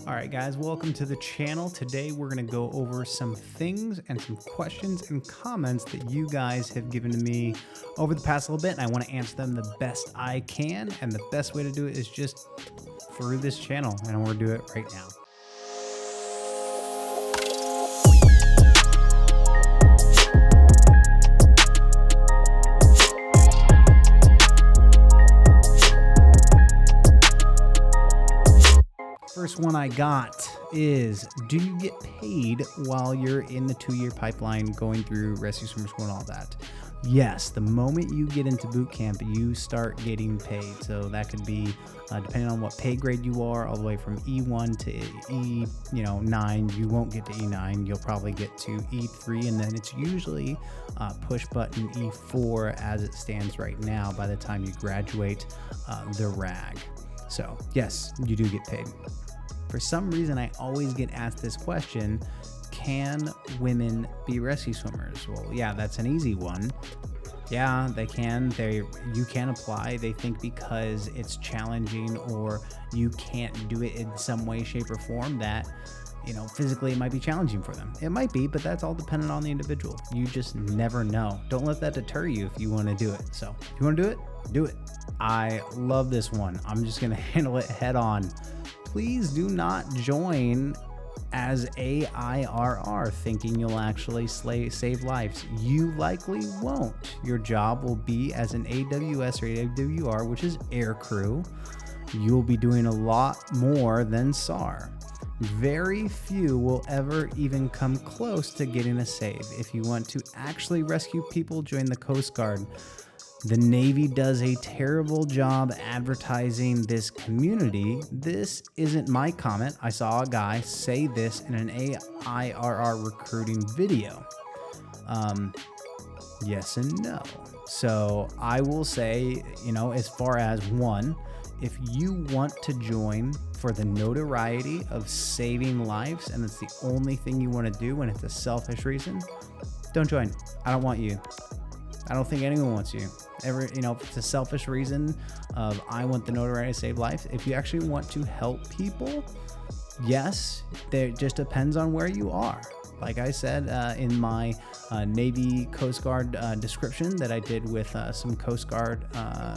All right, guys, welcome to the channel. Today, we're going to go over some things and some questions and comments that you guys have given to me over the past little bit, and I want to answer them the best I can. And the best way to do it is just through this channel, and I'm going to do it right now. First one I got is, do you get paid while you're in the 2-year pipeline going through rescue swimmer school and all that? Yes, the moment you get into boot camp, you start getting paid. So that could be, depending on what pay grade you are, all the way from E1 to E9. You won't get to E9. You'll probably get to E3, and then it's usually push button E4 as it stands right now by the time you graduate the RAG. So yes, you do get paid. For some reason, I always get asked this question, can women be rescue swimmers? Well, yeah, that's an easy one. Yeah, they can. You can apply. They think because it's challenging or you can't do it in some way, shape, or form that, physically it might be challenging for them. It might be, but that's all dependent on the individual. You just never know. Don't let that deter you if you want to do it. So if you want to do it, do it. I love this one. I'm just going to handle it head on. Please do not join as AIRR thinking you'll actually save lives. You likely won't. Your job will be as an AWS or AWR, which is air crew. You'll be doing a lot more than SAR. Very few will ever even come close to getting a save. If you want to actually rescue people, join the Coast Guard. The Navy does a terrible job advertising this community. This isn't my comment. I saw a guy say this in an AIRR recruiting video. Yes and no. So I will say, as far as one, if you want to join for the notoriety of saving lives and it's the only thing you want to do and it's a selfish reason, don't join. I don't want you. I don't think anyone wants you. If it's a selfish reason of I want the notoriety to save life. If you actually want to help people, yes, it just depends on where you are. Like I said in my Navy Coast Guard description that I did with some Coast Guard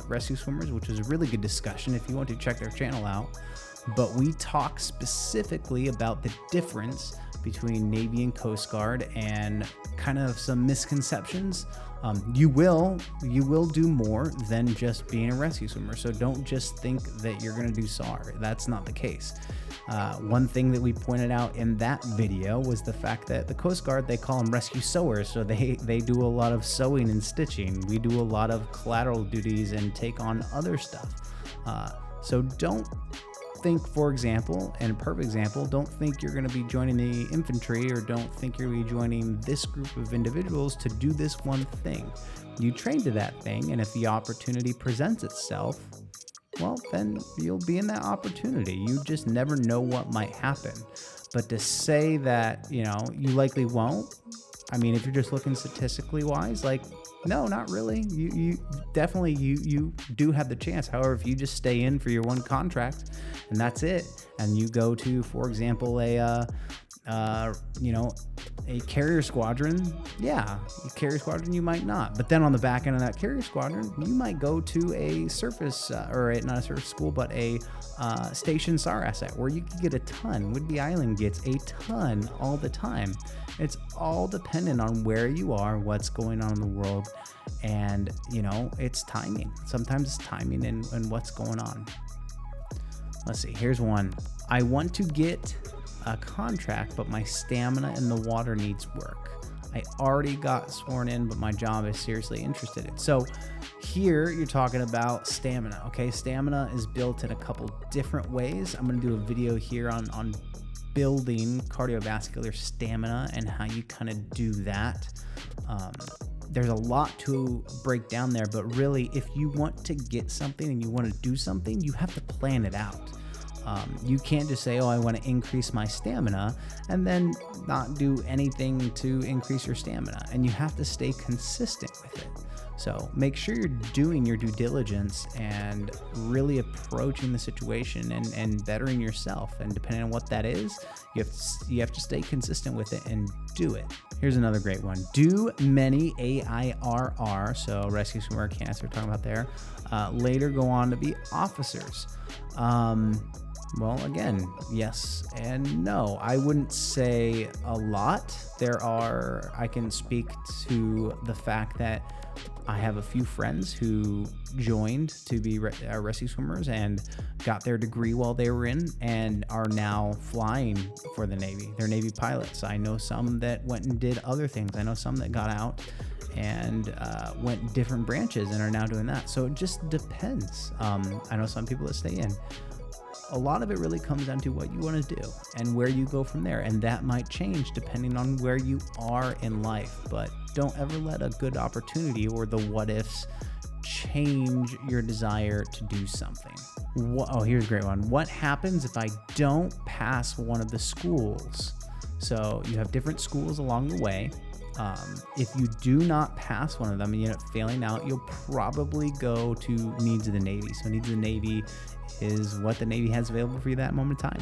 rescue swimmers, which was a really good discussion if you want to check their channel out. But we talk specifically about the difference between Navy and Coast Guard and kind of some misconceptions. You will do more than just being a rescue swimmer. So don't just think that you're going to do SAR. That's not the case. One thing that we pointed out in that video was the fact that the Coast Guard, they call them rescue sewers. So they do a lot of sewing and stitching. We do a lot of collateral duties and take on other stuff. So don't think, for example, and a perfect example, don't think you're going to be joining the infantry or don't think you're going to be joining this group of individuals to do this one thing. You train to that thing, and if the opportunity presents itself, well, then you'll be in that opportunity. You just never know what might happen. But to say that, you likely won't, I mean, if you're just looking statistically wise, no, not really. You definitely, you do have the chance. However, if you just stay in for your one contract and that's it, and you go to, for example, a carrier squadron, yeah, a carrier squadron, you might not. But then on the back end of that carrier squadron, you might go to a surface, not a surface school, but a station SAR asset where you could get a ton. Whidbey Island gets a ton all the time. It's all dependent on where you are, what's going on in the world, and, it's timing. Sometimes it's timing and what's going on. Let's see, here's one. I want to get a contract, but my stamina in the water needs work. I already got sworn in, but my job is seriously interested in. So here you're talking about stamina. Okay, stamina is built in a couple different ways. I'm going to do a video here on building cardiovascular stamina and how you kind of do that. There's a lot to break down there, but really, if you want to get something and you want to do something, you have to plan it out. You can't just say, oh, I want to increase my stamina and then not do anything to increase your stamina. And you have to stay consistent with it. So make sure you're doing your due diligence and really approaching the situation and bettering yourself. And depending on what that is, you have to stay consistent with it and do it. Here's another great one. Do many AIRR, so rescue swimmer candidates we're talking about there, later go on to be officers? Well, again, yes and no. I wouldn't say a lot. I can speak to the fact that I have a few friends who joined to be rescue swimmers and got their degree while they were in and are now flying for the Navy. They're Navy pilots. I know some that went and did other things. I know some that got out and went different branches and are now doing that. So it just depends. I know some people that stay in. A lot of it really comes down to what you want to do and where you go from there. And that might change depending on where you are in life. But don't ever let a good opportunity or the what ifs change your desire to do something. Oh, here's a great one. What happens if I don't pass one of the schools? So you have different schools along the way. If you do not pass one of them and you end up failing out, you'll probably go to Needs of the Navy. So Needs of the Navy is what the Navy has available for you that moment in time.